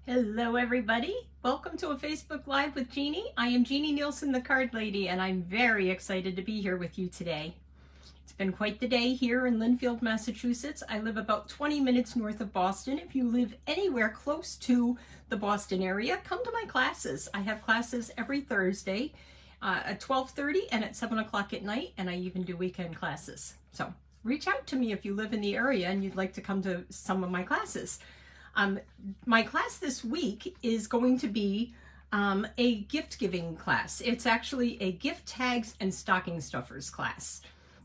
Hello everybody, welcome to a Facebook Live with Jeannie. I am Jeannie Nielsen, the card lady, and I'm very excited to be here with you today. It's been quite the day here in Lynnfield, Massachusetts. I live about 20 minutes north of Boston. If you live anywhere close to the Boston area, come to my classes. I have classes every Thursday at 12:30 and at 7 o'clock at night, and I even do weekend classes. So reach out to me if you live in the area and you'd like to come to some of my classes. My class this week is going to be a gift giving class. It's actually a gift tags and stocking stuffers class,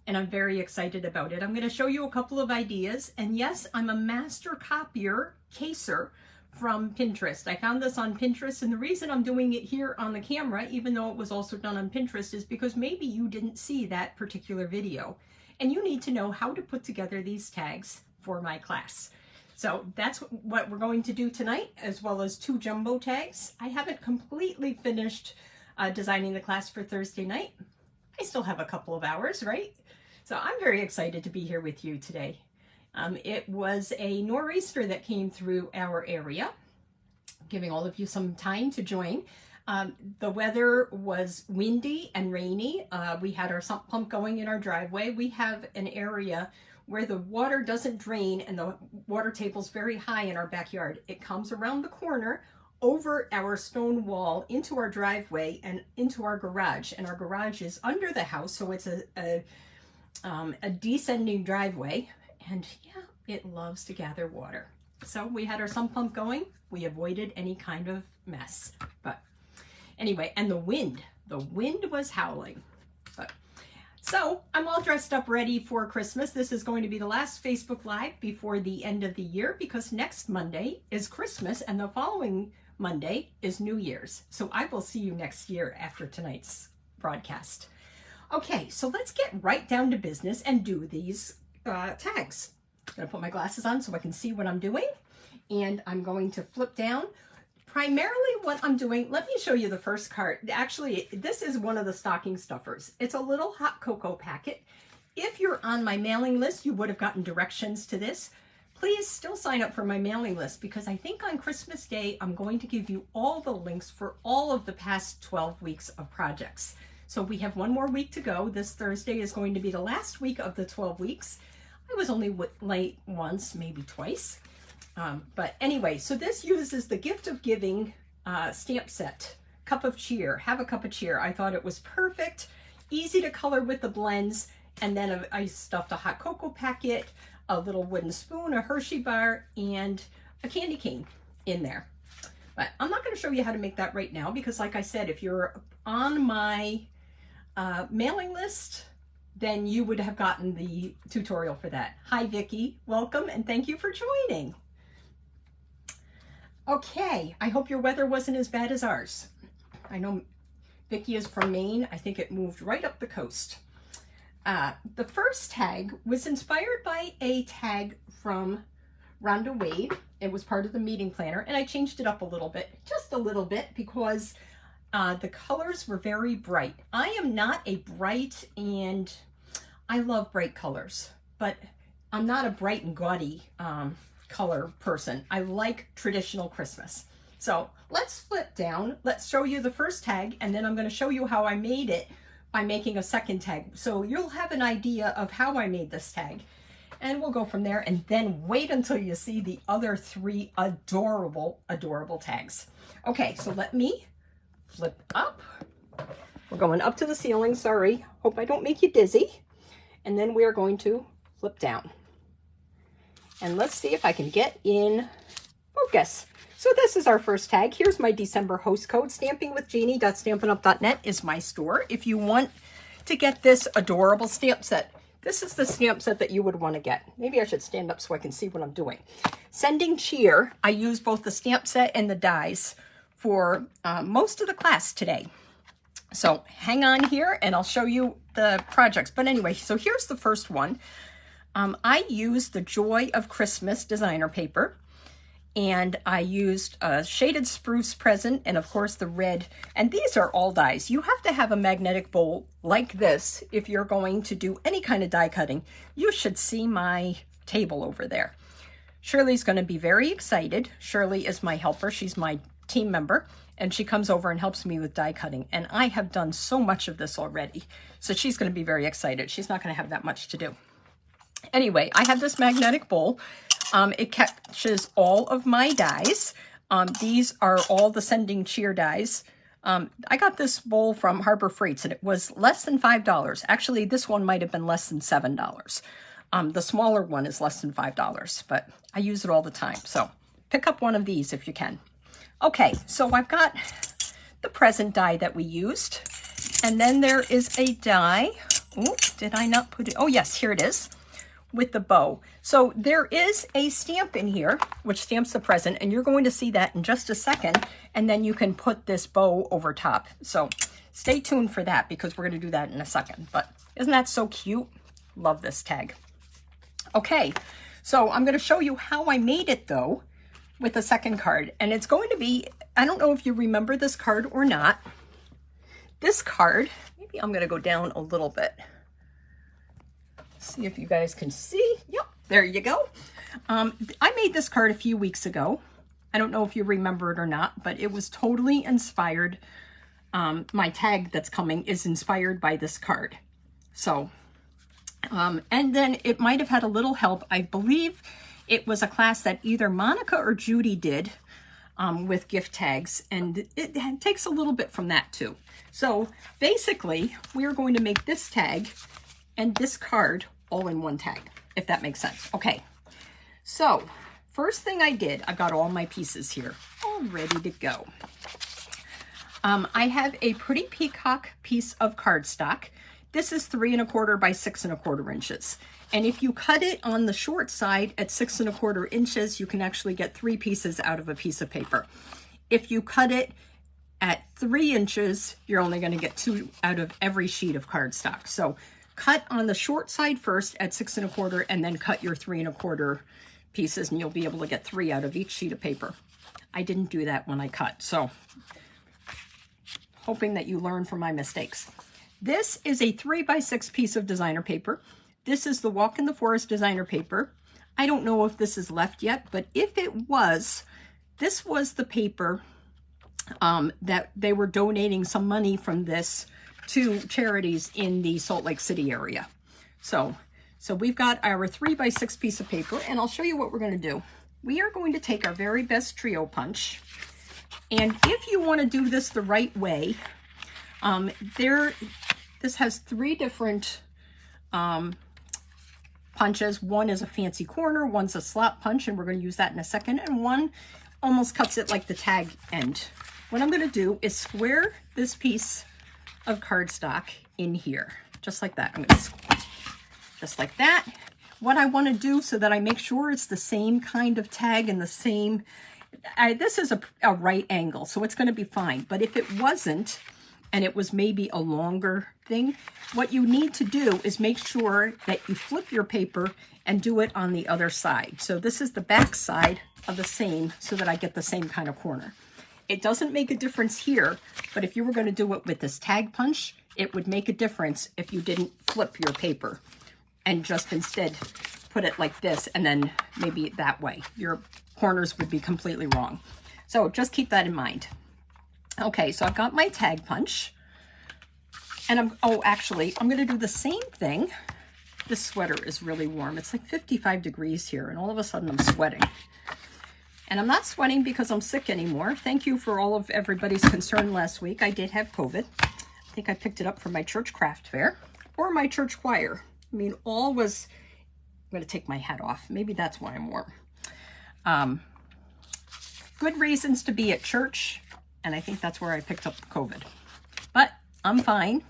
and I'm very excited about it. I'm going to show you a couple of ideas, and yes, I'm a master copier caser from Pinterest. I found this on Pinterest, and the reason I'm doing it here on the camera, even though it was also done on Pinterest, is because maybe you didn't see that particular video, and you need to know how to put together these tags for my class. So that's what we're going to do tonight, as well as 2 jumbo tags. I haven't completely finished designing the class for Thursday night. I still have a couple of hours, right? So I'm very excited to be here with you today. It was a nor'easter that came through our area, giving all of you some time to join. The weather was windy and rainy. We had our sump pump going in our driveway. We have an area where the water doesn't drain and the water table's very high in our backyard. It comes around the corner, over our stone wall, into our driveway and into our garage. And our garage is under the house, so it's a descending driveway. And yeah, it loves to gather water. So we had our sump pump going. We avoided any kind of mess. But anyway, and the wind was howling. So I'm all dressed up ready for Christmas. This is going to be the last Facebook Live before the end of the year, because next Monday is Christmas and the following Monday is New Year's. So I will see you next year after tonight's broadcast. Okay, so let's get right down to business and do these tags. I'm going to put my glasses on so I can see what I'm doing, and I'm going to flip down. Primarily what I'm doing, let me show you the first card. Actually, this is one of the stocking stuffers. It's a little hot cocoa packet. If you're on my mailing list, you would have gotten directions to this. Please still sign up for my mailing list, because I think on Christmas Day, I'm going to give you all the links for all of the past 12 weeks of projects. So we have one more week to go. This Thursday is going to be the last week of the 12 weeks. I was only late once, maybe twice. But anyway, so this uses the gift of giving stamp set, cup of cheer, have a cup of cheer. I thought it was perfect, easy to color with the blends. And then I stuffed a hot cocoa packet, a little wooden spoon, a Hershey bar, and a candy cane in there. But I'm not going to show you how to make that right now, because like I said, if you're on my mailing list, then you would have gotten the tutorial for that. Hi, Vicki, welcome, and thank you for joining. Okay, I hope your weather wasn't as bad as ours. I know Vicki is from Maine. I think it moved right up the coast. The first tag was inspired by a tag from Rhonda Wade. It was part of the meeting planner, and I changed it up a little bit, just a little bit, because the colors were very bright. I am not a bright, and I love bright colors, but I'm not a bright and gaudy color person. I like traditional Christmas. So let's flip down. Let's show you the first tag, and then I'm going to show you how I made it by making a second tag. So you'll have an idea of how I made this tag, and we'll go from there, and then wait until you see the other 3 adorable, adorable tags. Okay, so let me flip up. We're going up to the ceiling. Sorry. Hope I don't make you dizzy. And then we're going to flip down. And let's see if I can get in focus. So this is our first tag. Here's my December host code. stampingwithjeannie.stampinup.net is my store. If you want to get this adorable stamp set, this is the stamp set that you would want to get. Maybe I should stand up so I can see what I'm doing. Sending cheer. I use both the stamp set and the dies for most of the class today. So hang on here and I'll show you the projects. But anyway, so here's the first one. I used the Joy of Christmas designer paper, and I used a shaded spruce present, and of course the red, and these are all dies. You have to have a magnetic bowl like this if you're going to do any kind of die cutting. You should see my table over there. Shirley's going to be very excited. Shirley is my helper. She's my team member, and she comes over and helps me with die cutting. And I have done so much of this already. So she's going to be very excited. She's not going to have that much to do. Anyway, I have this magnetic bowl. It catches all of my dies. These are all the sending cheer dies. I got this bowl from Harbor Freights, and it was less than $5. Actually, this one might have been less than $7. The smaller one is less than $5, but I use it all the time. So pick up one of these if you can. Okay, so I've got the present die that we used. And then there is a die. Oh, did I not put it? Oh, yes, here it is with the bow. So there is a stamp in here, which stamps the present, and you're going to see that in just a second. And then you can put this bow over top. So stay tuned for that because we're going to do that in a second. But isn't that so cute? Love this tag. Okay, so I'm going to show you how I made it though with the second card. And it's going to be, I don't know if you remember this card or not. This card, maybe I'm going to go down a little bit. See if you guys can see. Yep, there you go. I made this card a few weeks ago. I don't know if you remember it or not, but it was totally inspired. My tag that's coming is inspired by this card. So, and then it might have had a little help. I believe it was a class that either Monica or Judy did with gift tags, and it takes a little bit from that too. So basically, we're going to make this tag and this card all in one tag, if that makes sense. Okay, so first thing I did, I got all my pieces here all ready to go. I have a pretty peacock piece of cardstock. This is 3 1/4 by 6 1/4 inches. And if you cut it on the short side at 6 1/4 inches, you can actually get 3 pieces out of a piece of paper. If you cut it at 3 inches, you're only going to get 2 out of every sheet of cardstock. So cut on the short side first at 6 1/4 and then cut your 3 1/4 pieces, and you'll be able to get 3 out of each sheet of paper. I didn't do that when I cut, so hoping that you learn from my mistakes. This is a 3 by 6 piece of designer paper. This is the Walk in the Forest designer paper. I don't know if this is left yet, but if it was, this was the paper that they were donating some money from this to charities in the Salt Lake City area. So we've got our 3 by 6 piece of paper, and I'll show you what we're going to do. We are going to take our very best trio punch, and if you want to do this the right way, this has 3 different punches. One is a fancy corner, one's a slot punch, and we're going to use that in a second, and one almost cuts it like the tag end. What I'm going to do is square this piece of cardstock in here, just like that. I'm going to just like that. What I want to do so that I make sure it's the same kind of tag and the same, this is a right angle, so it's going to be fine. But if it wasn't, and it was maybe a longer thing, what you need to do is make sure that you flip your paper and do it on the other side. So this is the back side of the same, so that I get the same kind of corner. It doesn't make a difference here, but if you were going to do it with this tag punch, it would make a difference if you didn't flip your paper and just instead put it like this, and then maybe that way. Your corners would be completely wrong. So just keep that in mind. Okay, so I've got my tag punch, and actually, I'm going to do the same thing. This sweater is really warm. It's like 55 degrees here, and all of a sudden I'm sweating. And I'm not sweating because I'm sick anymore. Thank you for all of everybody's concern last week. I did have COVID. I think I picked it up from my church craft fair or my church choir. I mean, I'm going to take my hat off. Maybe that's why I'm warm. Good reasons to be at church, and I think that's where I picked up COVID. But I'm fine.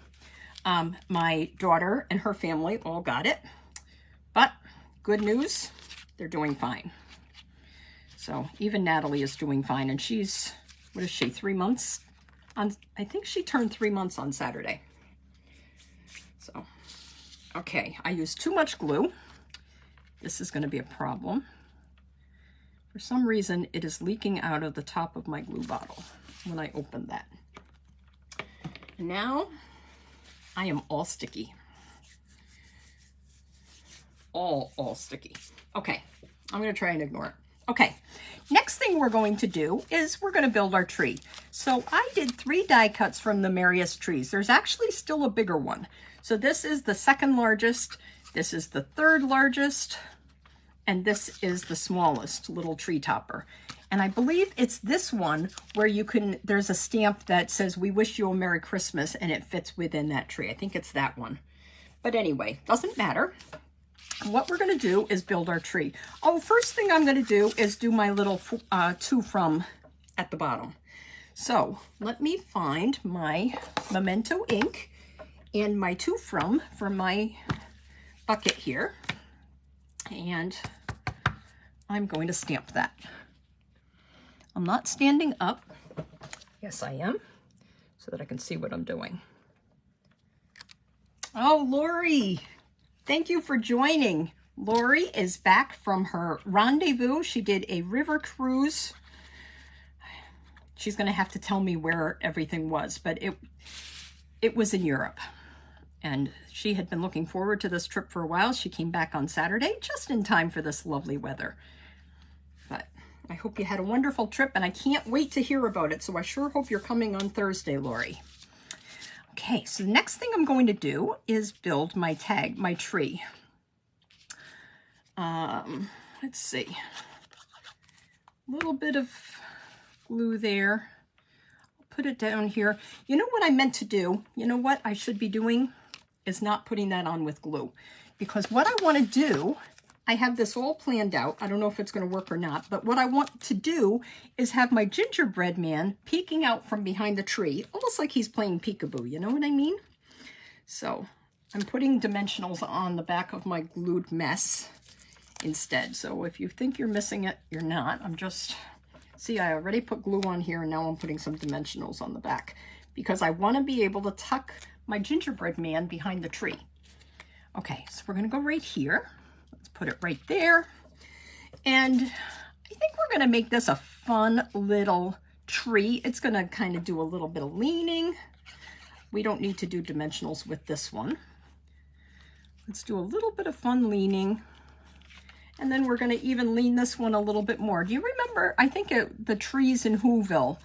My daughter and her family all got it. But good news, they're doing fine. So even Natalie is doing fine, and she's, what is she, 3 months? I think she turned 3 months on Saturday. So, okay, I used too much glue. This is going to be a problem. For some reason, it is leaking out of the top of my glue bottle when I open that. And now I am all sticky. All sticky. Okay, I'm going to try and ignore it. Okay, next thing we're going to do is we're going to build our tree. So I did 3 die cuts from the Merriest Trees. There's actually still a bigger one. So this is the second largest, this is the third largest, and this is the smallest little tree topper. And I believe it's this one where you can, there's a stamp that says, "We wish you a Merry Christmas," and it fits within that tree. I think it's that one. But anyway, doesn't matter. What we're going to do is build our tree. Oh, first thing I'm going to do is do my little to from at the bottom. So let me find my Memento ink and my to from for my bucket here. And I'm going to stamp that. I'm not standing up. Yes, I am, so that I can see what I'm doing. Oh, Lori. Thank you for joining. Lori is back from her rendezvous. She did a river cruise. She's going to have to tell me where everything was, but it was in Europe. And she had been looking forward to this trip for a while. She came back on Saturday, just in time for this lovely weather. But I hope you had a wonderful trip, and I can't wait to hear about it. So I sure hope you're coming on Thursday, Lori. Okay, so the next thing I'm going to do is build my tag, my tree. Let's see. A little bit of glue there. I'll put it down here. You know what I meant to do? You know what I should be doing is not putting that on with glue. Because what I want to do, I have this all planned out. I don't know if it's going to work or not, but what I want to do is have my gingerbread man peeking out from behind the tree, almost like he's playing peekaboo, you know what I mean? So I'm putting dimensionals on the back of my glued mess instead. So if you think you're missing it, you're not. I'm just, see, I already put glue on here, and now I'm putting some dimensionals on the back because I want to be able to tuck my gingerbread man behind the tree. Okay, so we're going to go right here. Let's put it right there. And I think we're going to make this a fun little tree. It's going to kind of do a little bit of leaning. We don't need to do dimensionals with this one. Let's do a little bit of fun leaning. And then we're going to even lean this one a little bit more. Do you remember, I think the trees in Whoville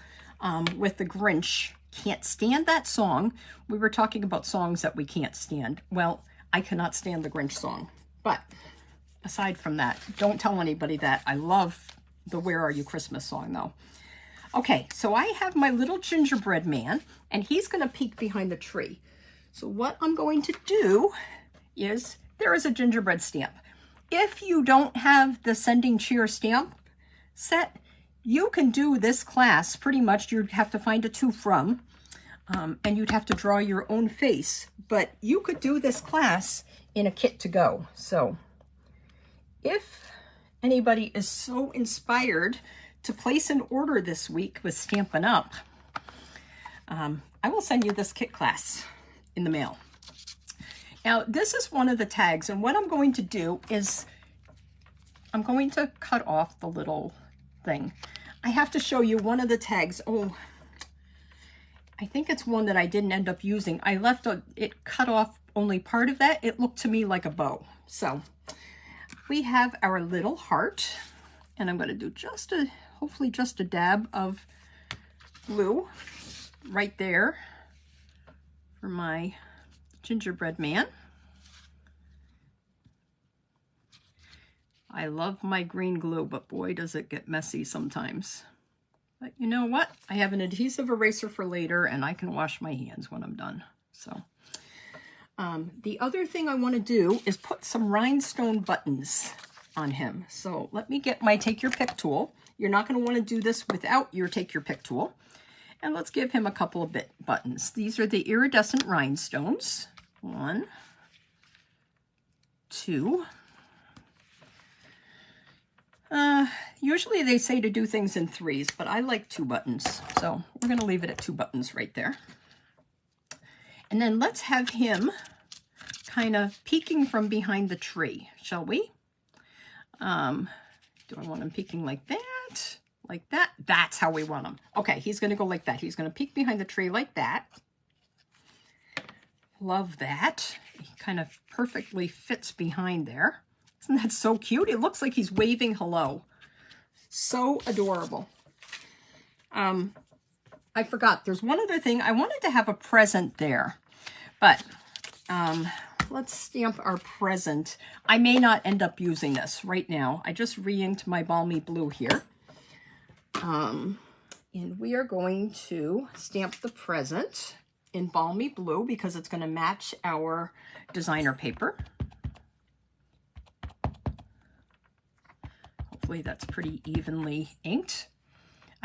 with the Grinch, can't stand that song. We were talking about songs that we can't stand. Well, I cannot stand the Grinch song. But aside from that, don't tell anybody that. I love the Where Are You Christmas song, though. Okay, so I have my little gingerbread man, and he's going to peek behind the tree. So what I'm going to do is, there is a gingerbread stamp. If you don't have the Sending Cheer stamp set, you can do this class pretty much. You'd have to find a to from, and you'd have to draw your own face. But you could do this class in a kit to go. So if anybody is so inspired to place an order this week with Stampin' Up, I will send you this kit class in the mail. Now, this is one of the tags, and what I'm going to do is I'm going to cut off the little thing. I have to show you one of the tags. Oh, I think it's one that I didn't end up using. I left it cut off only part of that. It looked to me like a bow. So we have our little heart, and I'm going to do hopefully just a dab of glue right there for my gingerbread man. I love my green glue, but boy, does it get messy sometimes. But you know what? I have an adhesive eraser for later, and I can wash my hands when I'm done. So the other thing I want to do is put some rhinestone buttons on him. So let me get my Take Your Pick tool. You're not going to want to do this without your Take Your Pick tool. And let's give him a couple of buttons. These are the iridescent rhinestones. 1, 2. Usually they say to do things in 3s, but I like 2 buttons. So we're going to leave it at 2 buttons right there. And then let's have him kind of peeking from behind the tree, shall we? Do I want him peeking like that? Like that? That's how we want him. Okay, he's going to go like that. He's going to peek behind the tree like that. Love that. He kind of perfectly fits behind there. Isn't that so cute? It looks like he's waving hello. So adorable. I forgot, there's one other thing. I wanted to have a present there, but let's stamp our present. I may not end up using this right now. I just re-inked my balmy blue here. And we are going to stamp the present in balmy blue because it's going to match our designer paper. Hopefully that's pretty evenly inked.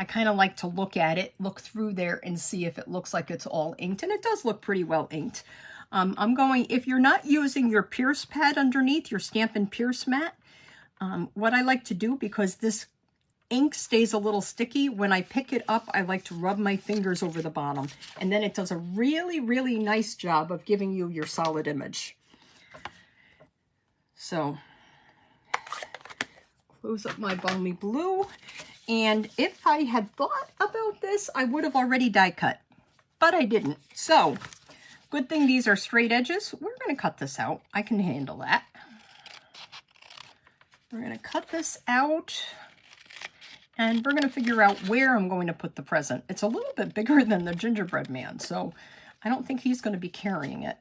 I kind of like to look at it, look through there and see if it looks like it's all inked, and it does look pretty well inked. I'm going, if you're not using your pierce pad underneath, your Stampin' Pierce mat, what I like to do, because this ink stays a little sticky, when I pick it up, I like to rub my fingers over the bottom, and then it does a really, really nice job of giving you your solid image. So, close up my balmy blue. And if I had thought about this, I would have already die cut, but I didn't. So, good thing these are straight edges. We're going to cut this out. I can handle that. We're going to cut this out, and we're going to figure out where I'm going to put the present. It's a little bit bigger than the gingerbread man, so I don't think he's going to be carrying it.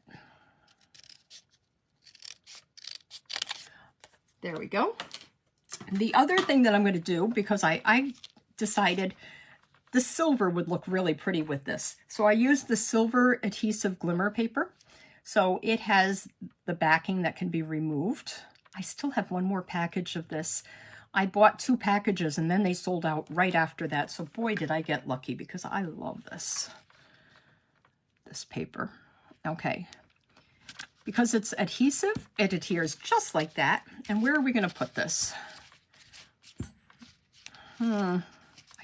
There we go. The other thing that I'm going to do, because I decided the silver would look really pretty with this. So I used the silver adhesive glimmer paper. So it has the backing that can be removed. I still have one more package of this. I bought 2 packages and then they sold out right after that. So boy, did I get lucky, because I love this paper. Okay. Because it's adhesive, it adheres just like that. And where are we going to put this? I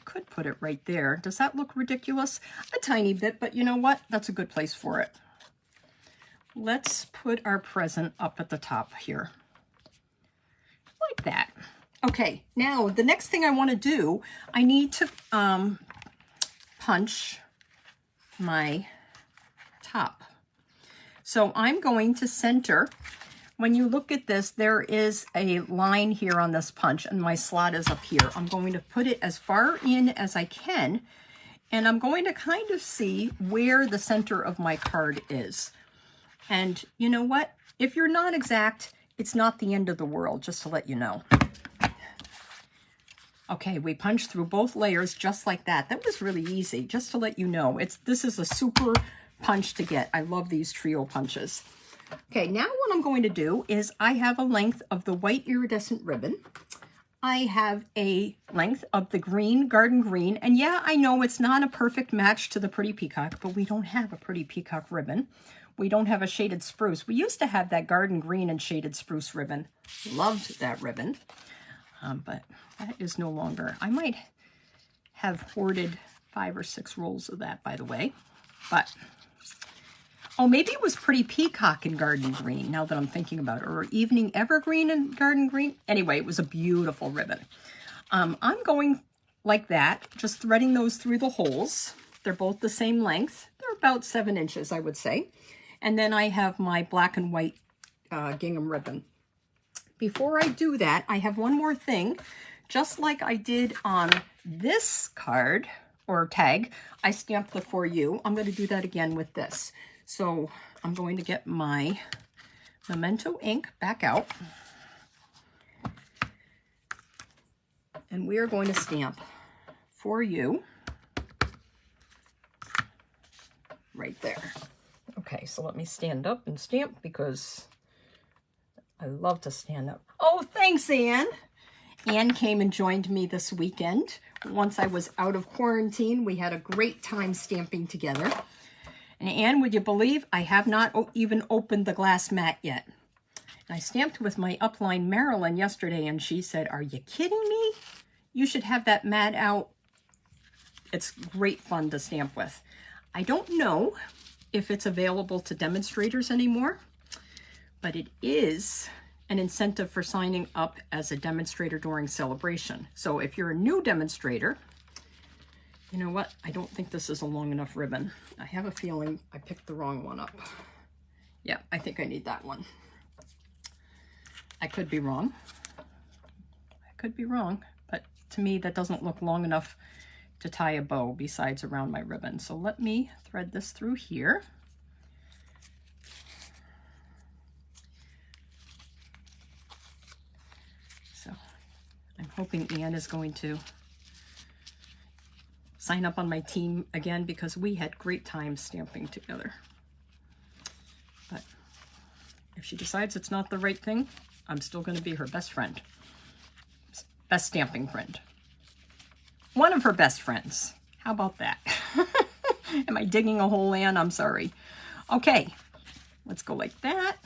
could put it right there. Does that look ridiculous? A tiny bit, but you know what? That's a good place for it. Let's put our present up at the top here. Like that. Okay, now the next thing I want to do, I need to punch my top. So I'm going to center. When you look at this, there is a line here on this punch, and my slot is up here. I'm going to put it as far in as I can, and I'm going to kind of see where the center of my card is. And you know what? If you're not exact, it's not the end of the world, just to let you know. Okay, we punched through both layers just like that. That was really easy, just to let you know. This is a super punch to get. I love these trio punches. Okay, now what I'm going to do is I have a length of the white iridescent ribbon. I have a length of the green, garden green, and yeah, I know it's not a perfect match to the pretty peacock, but we don't have a pretty peacock ribbon. We don't have a shaded spruce. We used to have that garden green and shaded spruce ribbon. Loved that ribbon, but that is no longer. I might have hoarded 5 or 6 rolls of that, by the way, but oh, maybe it was pretty peacock in garden green, now that I'm thinking about it, or evening evergreen and garden green. Anyway, it was a beautiful ribbon. I'm going like that, just threading those through the holes. They're both the same length. They're about 7 inches, I would say. And then I have my black and white gingham ribbon. Before I do that, I have one more thing. Just like I did on this card, or tag, I stamped the For You. I'm going to do that again with this. So I'm going to get my Memento ink back out, and we are going to stamp For You right there. Okay, so let me stand up and stamp because I love to stand up. Oh, thanks, Anne. Anne came and joined me this weekend. Once I was out of quarantine, we had a great time stamping together. And Anne, would you believe I have not even opened the glass mat yet? And I stamped with my upline Marilyn yesterday, and she said, "Are you kidding me? You should have that mat out. It's great fun to stamp with." I don't know if it's available to demonstrators anymore, but it is an incentive for signing up as a demonstrator during celebration. So if you're a new demonstrator, you know what? I don't think this is a long enough ribbon. I have a feeling I picked the wrong one up. Yeah, I think I need that one. I could be wrong. I could be wrong, but to me that doesn't look long enough to tie a bow besides around my ribbon. So let me thread this through here. So I'm hoping Anne is going to sign up on my team again because we had great times stamping together. But if she decides it's not the right thing, I'm still going to be her best friend. Best stamping friend. One of her best friends. How about that? Am I digging a hole, Anne? I'm sorry. Okay, let's go like that.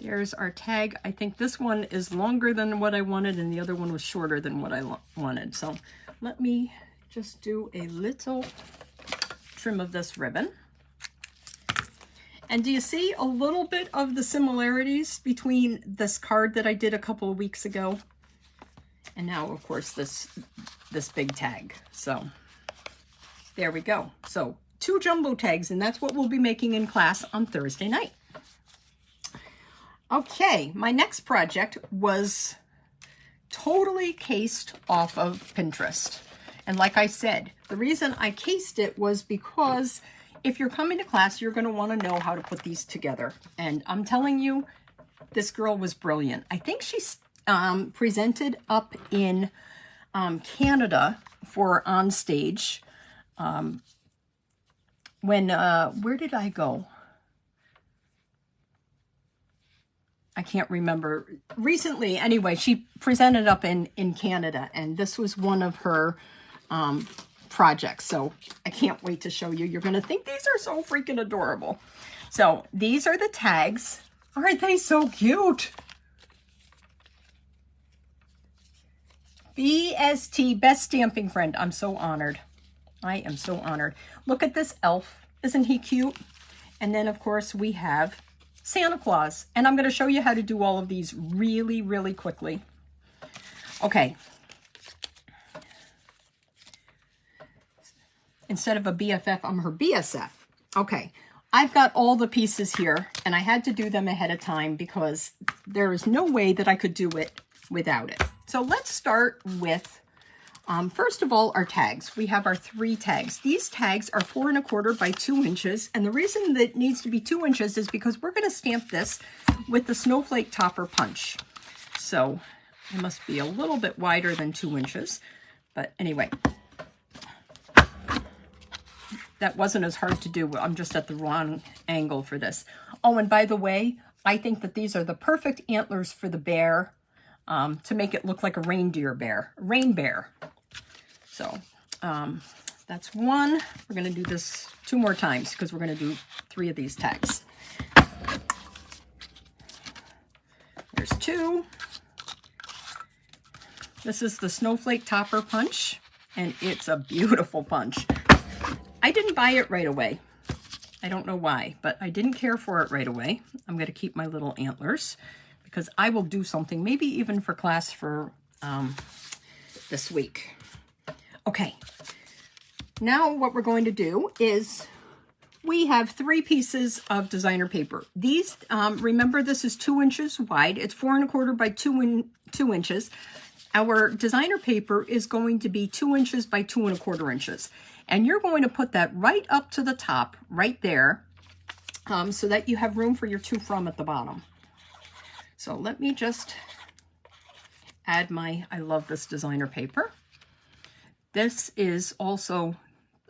There's our tag. I think this one is longer than what I wanted and the other one was shorter than what I wanted. So let me just do a little trim of this ribbon. And do you see a little bit of the similarities between this card that I did a couple of weeks ago? And now, of course, this big tag. So there we go. So 2 jumbo tags, and that's what we'll be making in class on Thursday night. Okay, my next project was totally cased off of Pinterest. And like I said, the reason I cased it was because if you're coming to class, you're going to want to know how to put these together. And I'm telling you, this girl was brilliant. I think she's presented up in Canada for On Stage. Where did I go? I can't remember. Recently, anyway, she presented up in Canada, and this was one of her projects. So I can't wait to show you. You're going to think these are so freaking adorable. So these are the tags. Aren't they so cute? BST, Best Stamping Friend. I'm so honored. I am so honored. Look at this elf. Isn't he cute? And then, of course, we have Santa Claus. And I'm going to show you how to do all of these really, really quickly. Okay. Instead of a BFF, I'm her BSF. Okay. I've got all the pieces here, and I had to do them ahead of time because there is no way that I could do it without it. So let's start with, first of all, our tags. We have our 3 tags. These tags are 4 1/4 by 2 inches. And the reason that it needs to be 2 inches is because we're going to stamp this with the snowflake topper punch. So it must be a little bit wider than 2 inches. But anyway, that wasn't as hard to do. I'm just at the wrong angle for this. Oh, and by the way, I think that these are the perfect antlers for the bear. To make it look like a reindeer bear, rain bear. So that's one. We're going to do this 2 more times because we're going to do 3 of these tags. There's 2. This is the snowflake topper punch, and it's a beautiful punch. I didn't buy it right away. I don't know why, but I didn't care for it right away. I'm going to keep my little antlers, because I will do something, maybe even for class for this week. Okay, now what we're going to do is we have 3 pieces of designer paper. These, remember, this is 2 inches wide. It's 4 1/4 by 2 inches. Our designer paper is going to be 2 inches by 2 1/4 inches. And you're going to put that right up to the top, right there, so that you have room for your to from at the bottom. So let me just add I love this designer paper. This is also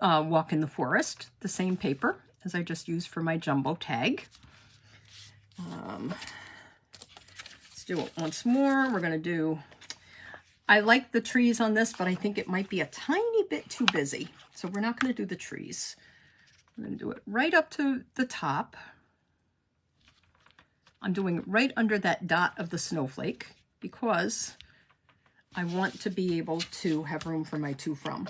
Walk in the Forest, the same paper as I just used for my jumbo tag. Let's do it once more. We're going to do, I like the trees on this, but I think it might be a tiny bit too busy. So we're not going to do the trees. We're going to do it right up to the top. I'm doing it right under that dot of the snowflake because I want to be able to have room for my to from.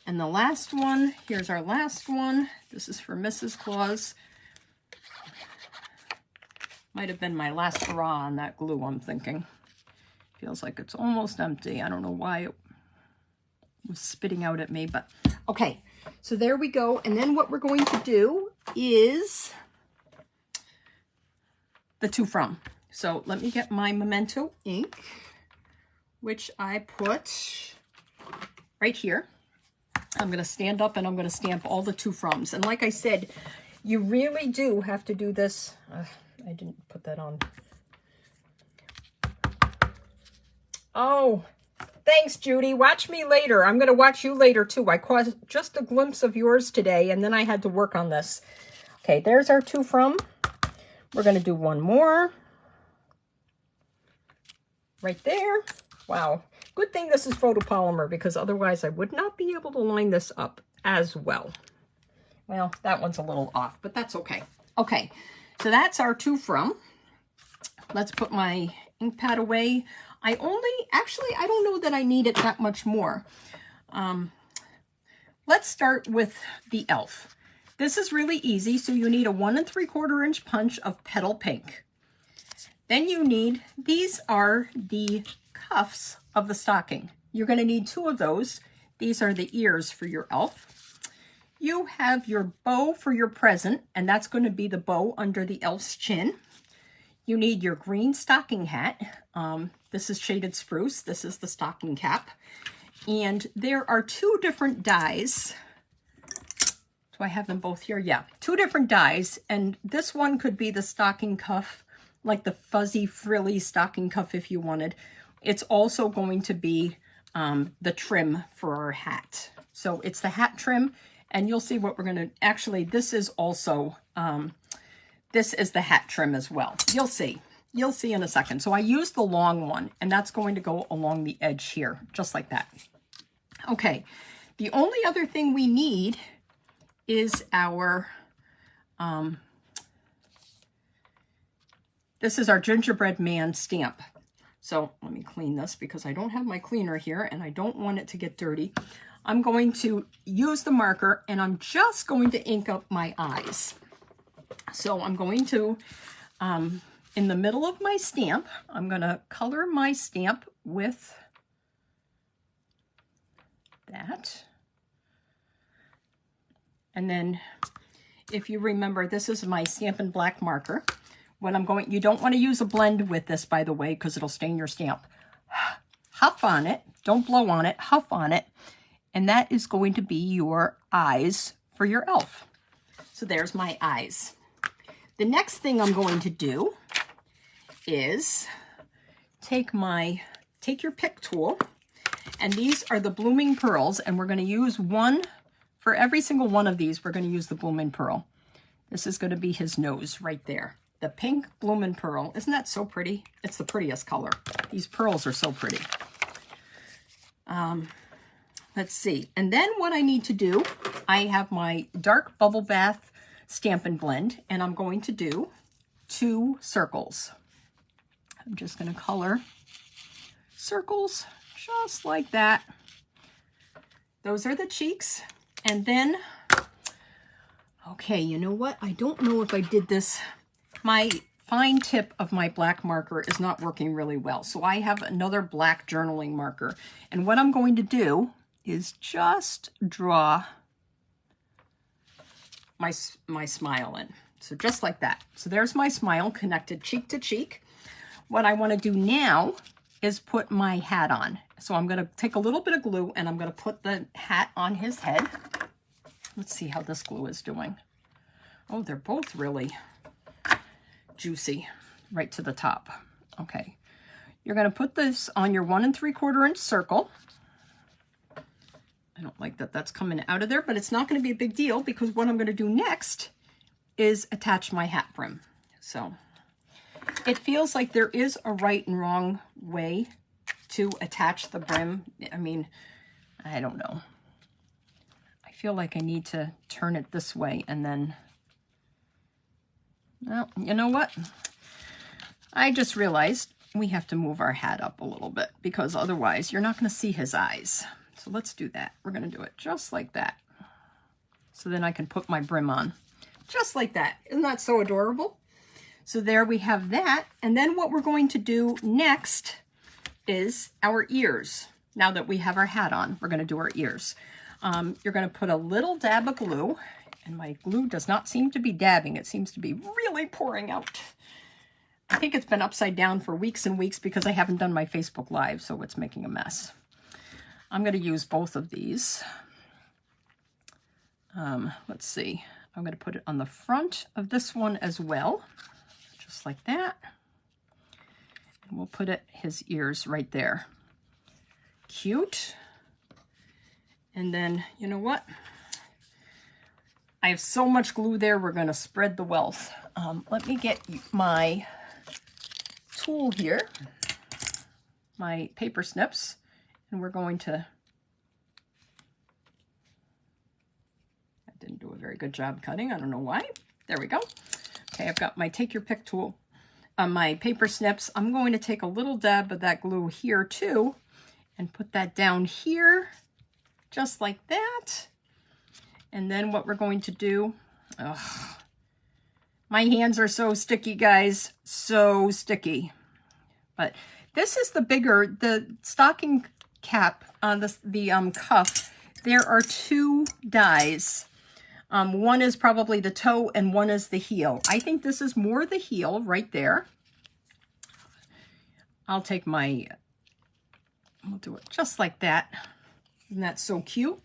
And the last one, here's our last one. This is for Mrs. Claus. Might have been my last hurrah on that glue, I'm thinking. Feels like it's almost empty. I don't know why it was spitting out at me, but okay. So there we go. And then what we're going to do is the to from. So let me get my Memento ink, which I put right here. I'm going to stand up and I'm going to stamp all the to froms. And like I said, you really do have to do this. I didn't put that on. Oh, thanks, Judy. Watch me later. I'm going to watch you later, too. I caught just a glimpse of yours today, and then I had to work on this. Okay, there's our to from. We're going to do one more. Right there. Wow. Good thing this is photopolymer, because otherwise I would not be able to line this up as well. Well, that one's a little off, but that's okay. Okay, so that's our to from. Let's put my ink pad away. I don't know that I need it that much more. Let's start with the elf. This is really easy. So you need a 1 3/4 inch punch of petal pink. Then you need, these are the cuffs of the stocking. You're going to need 2 of those. These are the ears for your elf. You have your bow for your present, and that's going to be the bow under the elf's chin. You need your green stocking hat. This is shaded spruce. This is the stocking cap. And there are 2 different dies. Do I have them both here? Yeah, 2 different dies. And this one could be the stocking cuff, like the fuzzy frilly stocking cuff if you wanted. It's also going to be the trim for our hat. So it's the hat trim, and you'll see what we're going to, actually, this is also, this is the hat trim as well. You'll see in a second. So I used the long one, and that's going to go along the edge here, just like that. Okay, the only other thing we need is our, this is our gingerbread man stamp. So let me clean this because I don't have my cleaner here and I don't want it to get dirty. I'm going to use the marker and I'm just going to ink up my eyes. So I'm going to, in the middle of my stamp, I'm going to color my stamp with that. And then if you remember, this is my Stampin' Black marker. When I'm going, you don't want to use a blend with this, by the way, because it'll stain your stamp. Huff on it. Don't blow on it. Huff on it. And that is going to be your eyes for your elf. So there's my eyes. The next thing I'm going to do is take your pick tool, and these are the blooming pearls, and we're going to use one for every single one of these. We're going to use the blooming pearl. This is going to be his nose right there. The pink blooming pearl. Isn't that so pretty? It's the prettiest color. These pearls are so pretty. Let's see. And then what I need to do, I have my dark bubble bath Stampin' Blend, and I'm going to do 2 circles. I'm just going to color circles just like that. Those are the cheeks. And then, okay, you know what? I don't know if I did this. My fine tip of my black marker is not working really well. So I have another black journaling marker. And what I'm going to do is just draw my smile in. So just like that. So there's my smile connected cheek to cheek. What I want to do now is put my hat on. So I'm going to take a little bit of glue and I'm going to put the hat on his head. Let's see how this glue is doing. Oh, they're both really juicy right to the top. Okay. You're going to put this on your 1 3/4 inch circle. I don't like that that's coming out of there, but it's not going to be a big deal because what I'm going to do next is attach my hat brim. So it feels like there is a right and wrong way to attach the brim. I mean, I don't know. I feel like I need to turn it this way and then, well, you know what? I just realized we have to move our hat up a little bit because otherwise you're not going to see his eyes. So let's do that. We're going to do it just like that. So then I can put my brim on. Just like that. Isn't that so adorable? So there we have that. And then what we're going to do next is our ears. Now that we have our hat on, we're going to do our ears. You're going to put a little dab of glue. And my glue does not seem to be dabbing. It seems to be really pouring out. I think it's been upside down for weeks and weeks because I haven't done my Facebook Live, so it's making a mess. I'm going to use both of these. Let's see. I'm going to put it on the front of this one as well, just like that. And we'll put his ears right there. Cute. And then, you know what? I have so much glue there, we're going to spread the wealth. Let me get my tool here, my paper snips, and we're going to, I didn't do a very good job cutting, I don't know why. There we go. Okay, I've got my take your pick tool on my paper snips. I'm going to take a little dab of that glue here too, and put that down here, just like that. And then what we're going to do, my hands are so sticky, guys, so sticky. But this is the bigger, the stocking cap on the cuff. There are two dies. One is probably the toe and one is the heel. I think this is more the heel right there. I'll take my, we'll do it just like that. Isn't that so cute?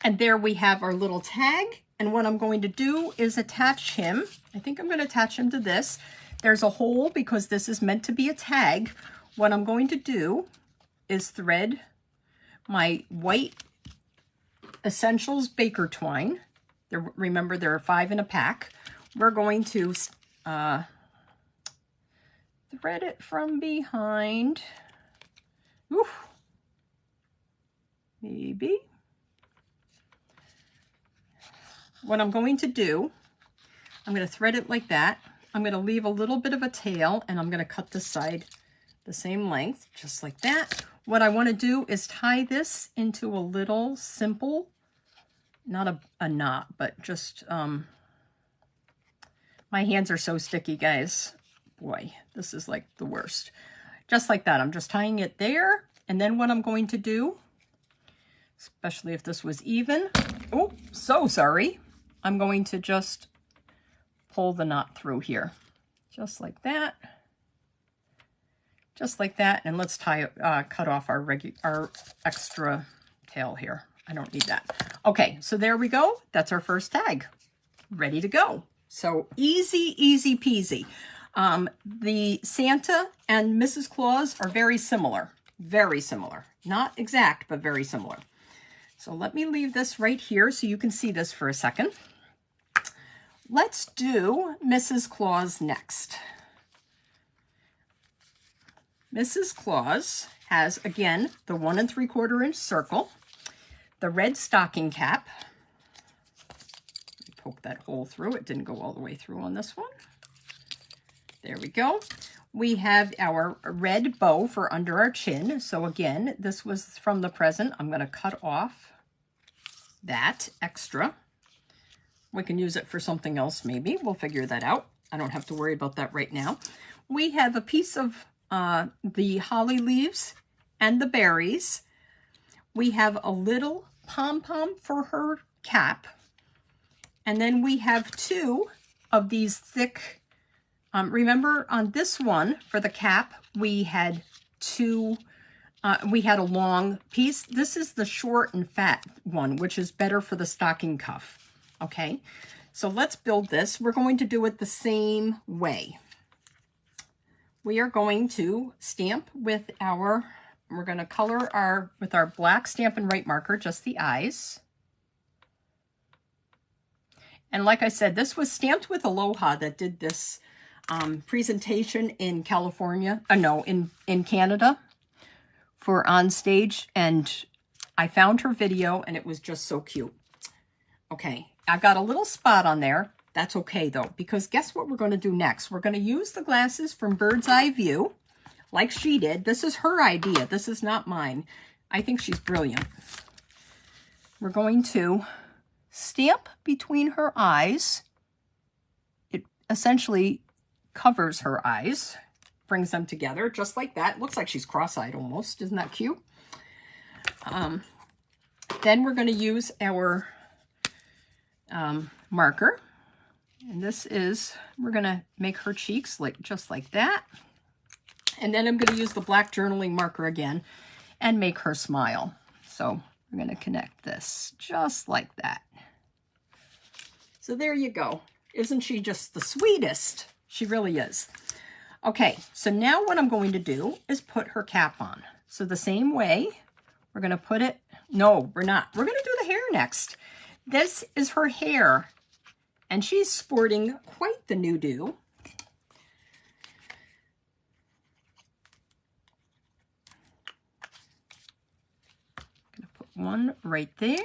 And there we have our little tag. And what I'm going to do is attach him. I think I'm going to attach him to this. There's a hole because this is meant to be a tag. What I'm going to do is thread my white Essentials Baker twine. Remember, there are 5 in a pack. We're going to thread it from behind. Oof. Maybe. What I'm going to do, I'm going to thread it like that. I'm going to leave a little bit of a tail, and I'm going to cut this side the same length, just like that. What I want to do is tie this into a little simple, not a knot, but just, my hands are so sticky, guys. Boy, this is like the worst. Just like that. I'm just tying it there. And then what I'm going to do, especially if this was even, oh, so sorry. I'm going to just pull the knot through here, just like that, and let's tie it, cut off our extra tail here. I don't need that. Okay, so there we go. That's our first tag, ready to go. So easy, easy peasy. The Santa and Mrs. Claus are very similar, not exact, but very similar. So let me leave this right here so you can see this for a second. Let's do Mrs. Claus next. Mrs. Claus has, again, the 1 3/4 inch circle, the red stocking cap. Poke that hole through. It didn't go all the way through on this one. There we go. We have our red bow for under our chin. So again, this was from the present. I'm going to cut off that extra. We can use it for something else maybe. We'll figure that out. I don't have to worry about that right now. We have a piece of the holly leaves and the berries. We have a little pom-pom for her cap. And then we have 2 of these thick, remember on this one for the cap, we had 2, we had a long piece. This is the short and fat one, which is better for the stocking cuff. Okay, so let's build this. We're going to do it the same way. We are going to stamp with our, we're going to color with our black Stampin' Right marker, just the eyes. And like I said, this was stamped with Aloha that did this presentation in California, in Canada for On Stage. And I found her video and it was just so cute. Okay, I've got a little spot on there. That's okay though, because guess what we're going to do next? We're going to use the glasses from Bird's Eye View, like she did. This is her idea. This is not mine. I think she's brilliant. We're going to stamp between her eyes. It essentially covers her eyes, brings them together just like that. Looks like she's cross-eyed almost. Isn't that cute? Then we're going to use our marker, And this is, we're gonna make her cheeks like just like that. And then I'm gonna use the black journaling marker again and make her smile. So we're gonna connect this just like that. So there you go. Isn't she just the sweetest? She really is. Okay, so now what I'm going to do is put her cap on. So the same way, we're gonna put it, no, we're not. We're gonna do the hair next. This is her hair, and she's sporting quite the new-do. Gonna put one right there,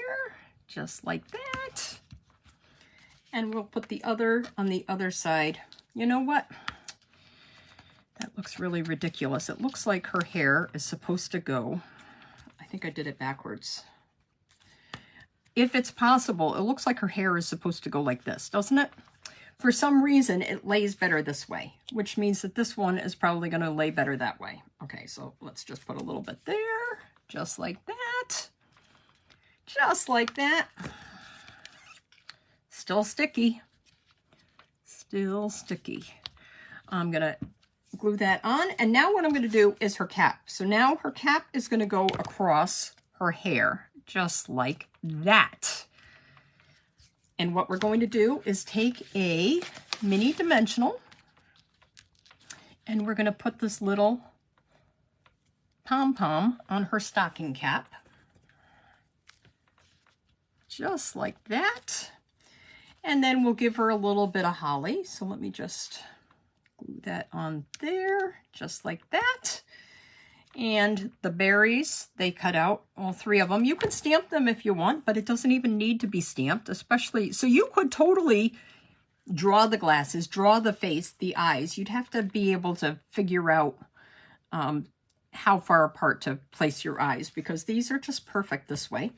just like that. And we'll put the other on the other side. You know what? That looks really ridiculous. It looks like her hair is supposed to go, I think I did it backwards. If it's possible, it looks like her hair is supposed to go like this, doesn't it? For some reason, it lays better this way, which means that this one is probably going to lay better that way. Okay, so let's just put a little bit there, just like that. Just like that. Still sticky. Still sticky. I'm going to glue that on. And now what I'm going to do is her cap. So now her cap is going to go across her hair, just like that. And what we're going to do is take a mini dimensional, and we're going to put this little pom-pom on her stocking cap. Just like that. And then we'll give her a little bit of holly. So let me just glue that on there, just like that. And the berries, they cut out, all three of them. You can stamp them if you want, but it doesn't even need to be stamped, especially, so you could totally draw the glasses, draw the face, the eyes. You'd have to be able to figure out how far apart to place your eyes, because these are just perfect this way.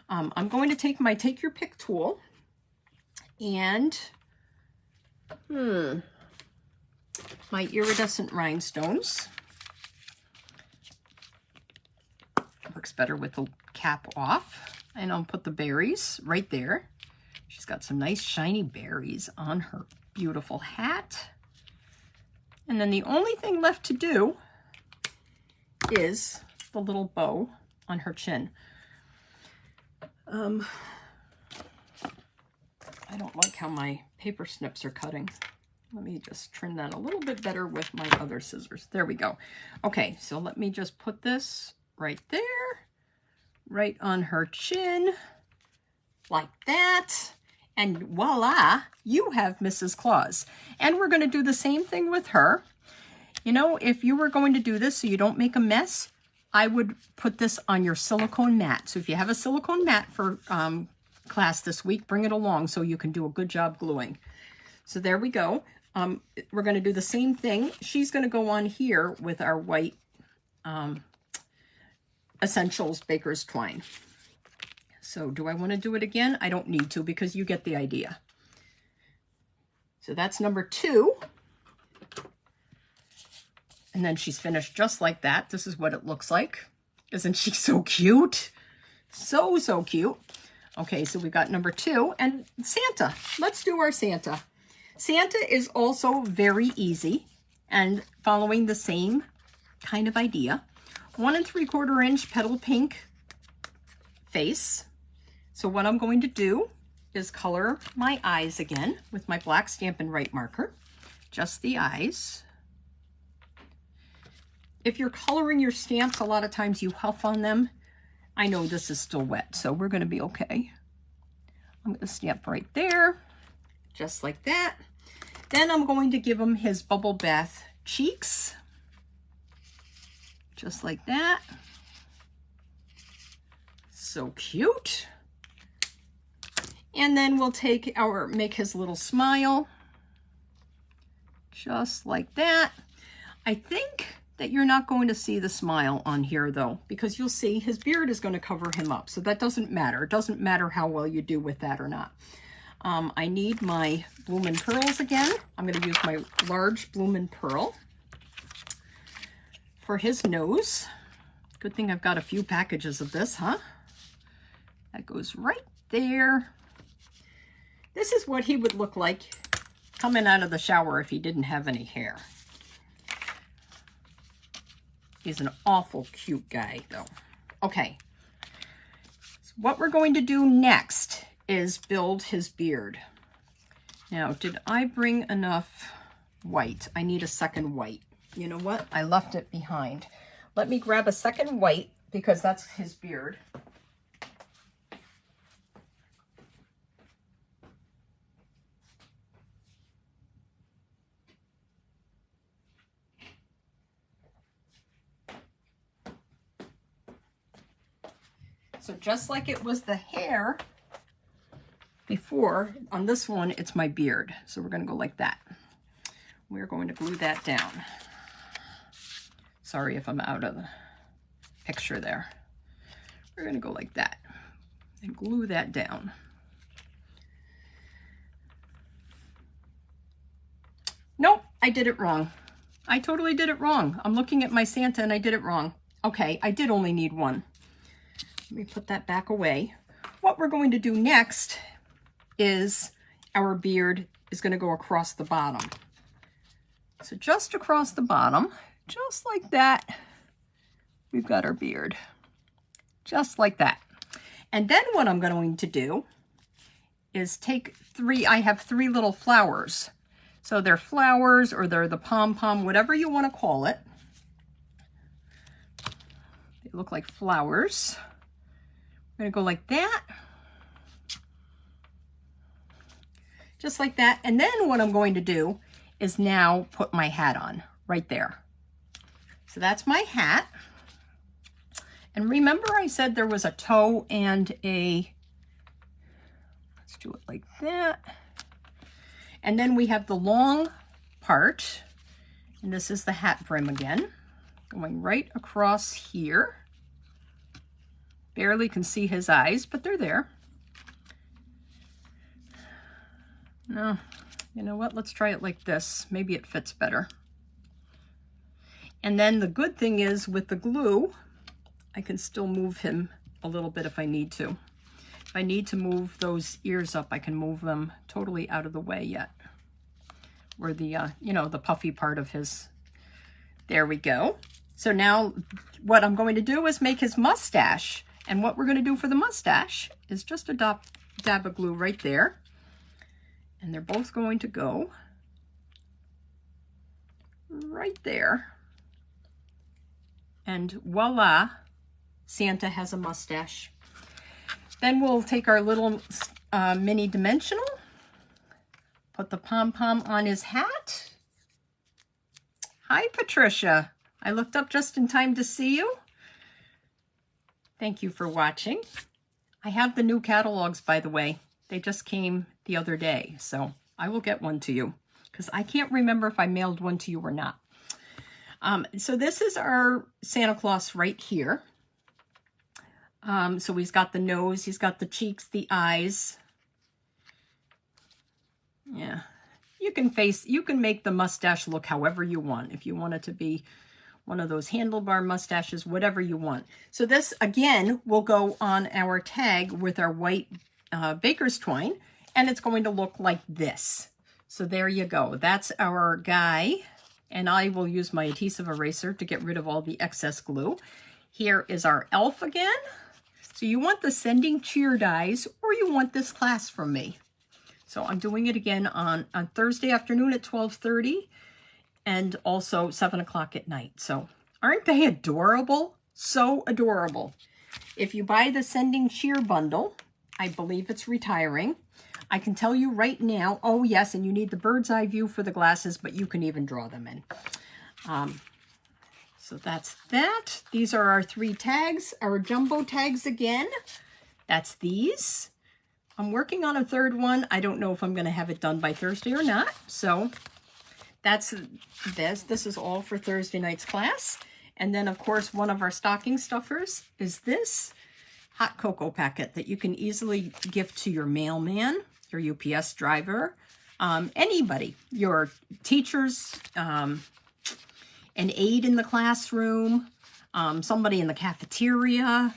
I'm going to take my Take Your Pick tool and my iridescent rhinestones. Works better with the cap off. And I'll put the berries right there. She's got some nice shiny berries on her beautiful hat. And then the only thing left to do is the little bow on her chin. I don't like how my paper snips are cutting. Let me just trim that a little bit better with my other scissors. There we go. Okay, so let me just put this right there, right on her chin, like that. And voila, you have Mrs. Claus. And we're going to do the same thing with her. You know, if you were going to do this so you don't make a mess, I would put this on your silicone mat. So if you have a silicone mat for class this week, bring it along so you can do a good job gluing. So there we go. We're going to do the same thing. She's going to go on here with our white Essentials Baker's Twine. So do I want to do it again? I don't need to, because you get the idea. So that's number 2. And then she's finished just like that. This is what it looks like. Isn't she so cute? So, so cute. Okay, so we've got number 2 and Santa. Let's do our Santa. Santa is also very easy and following the same kind of idea. 1 3/4 inch petal pink face. So what I'm going to do is color my eyes again with my black Stampin' Up marker. Just the eyes. If you're coloring your stamps, a lot of times you huff on them. I know this is still wet, so we're going to be okay. I'm going to stamp right there, just like that. Then I'm going to give him his bubble bath cheeks, just like that. So cute. And then we'll take make his little smile, just like that. I think that you're not going to see the smile on here though, because you'll see his beard is going to cover him up. So that doesn't matter. It doesn't matter how well you do with that or not. I need my Baughman pearls again. I'm going to use my large Baughman pearl for his nose. Good thing I've got a few packages of this, huh? That goes right there. This is what he would look like coming out of the shower if he didn't have any hair. He's an awful cute guy, though. Okay. So what we're going to do next is build his beard. Now, did I bring enough white? I need a second white. You know what? I left it behind. Let me grab a second white because that's his beard. So just like it was the hair before, on this one, it's my beard. So we're going to go like that. We're going to glue that down. Sorry if I'm out of the picture there. We're going to go like that and glue that down. Nope, I did it wrong. I totally did it wrong. I'm looking at my Santa and I did it wrong. Okay, I did only need one. Let me put that back away. What we're going to do next is our beard is going to go across the bottom. So just across the bottom, just like that, we've got our beard. Just like that. And then what I'm going to do is take I have 3 little flowers. So they're flowers or they're the pom-pom, whatever you want to call it. They look like flowers. I'm going to go like that. Just like that. And then what I'm going to do is now put my hat on right there. So that's my hat. And remember I said there was a toe and a, let's do it like that. And then we have the long part. And this is the hat brim again, going right across here. Barely can see his eyes, but they're there. No, you know what? Let's try it like this. Maybe it fits better. And then the good thing is with the glue, I can still move him a little bit if I need to. If I need to move those ears up, I can move them totally out of the way yet. Where the, you know, the puffy part of his, there we go. So now what I'm going to do is make his mustache. And what we're going to do for the mustache is just a dab of glue right there. And they're both going to go right there. And voila, Santa has a mustache. Then we'll take our little mini dimensional, put the pom-pom on his hat. Hi, Patricia. I looked up just in time to see you. Thank you for watching. I have the new catalogs, by the way. They just came the other day, so I will get one to you because I can't remember if I mailed one to you or not. So this is our Santa Claus right here. So he's got the nose, he's got the cheeks, the eyes. Yeah, you can make the mustache look however you want. If you want it to be one of those handlebar mustaches, whatever you want. So this, again, will go on our tag with our white baker's twine, and it's going to look like this. So there you go. That's our guy, and I will use my adhesive eraser to get rid of all the excess glue. Here is our elf again. So you want the sending cheer dies, or you want this class from me. So I'm doing it again on Thursday afternoon at 12:30. And also 7 o'clock at night. So aren't they adorable? So adorable. If you buy the Sending Cheer bundle, I believe it's retiring. I can tell you right now, oh yes, and you need the bird's eye view for the glasses, but you can even draw them in. So that's that. These are our 3 tags, our jumbo tags again. That's these. I'm working on a 3rd one. I don't know if I'm going to have it done by Thursday or not. So that's this. This is all for Thursday night's class. And then, of course, one of our stocking stuffers is this hot cocoa packet that you can easily gift to your mailman, your UPS driver, anybody, your teachers, an aide in the classroom, somebody in the cafeteria.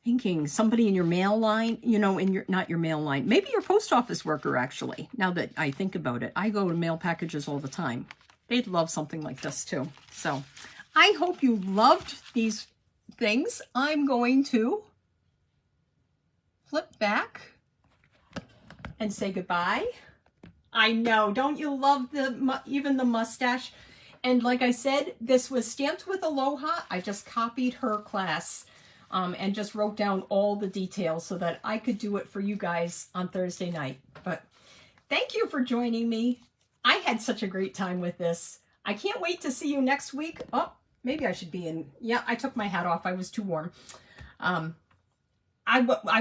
thinking somebody in your mail line, you know, in your, not your mail line, maybe your post office worker actually, now that I think about it. I go to mail packages all the time. They'd love something like this too. So I hope you loved these things. I'm going to flip back and say goodbye. I know, don't you love even the mustache? And like I said, this was stamped with Aloha. I just copied her class. And just wrote down all the details so that I could do it for you guys on Thursday night. But thank you for joining me. I had such a great time with this. I can't wait to see you next week. Oh, maybe I should be in. Yeah, I took my hat off. I was too warm. I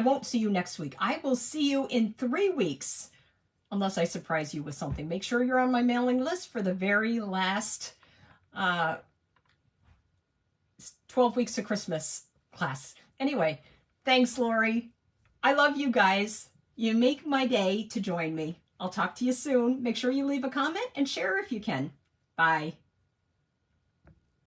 won't see you next week. I will see you in 3 weeks, unless I surprise you with something. Make sure you're on my mailing list for the very last 12 weeks of Christmas class. Anyway, thanks, Lori. I love you guys. You make my day to join me. I'll talk to you soon. Make sure you leave a comment and share if you can. Bye.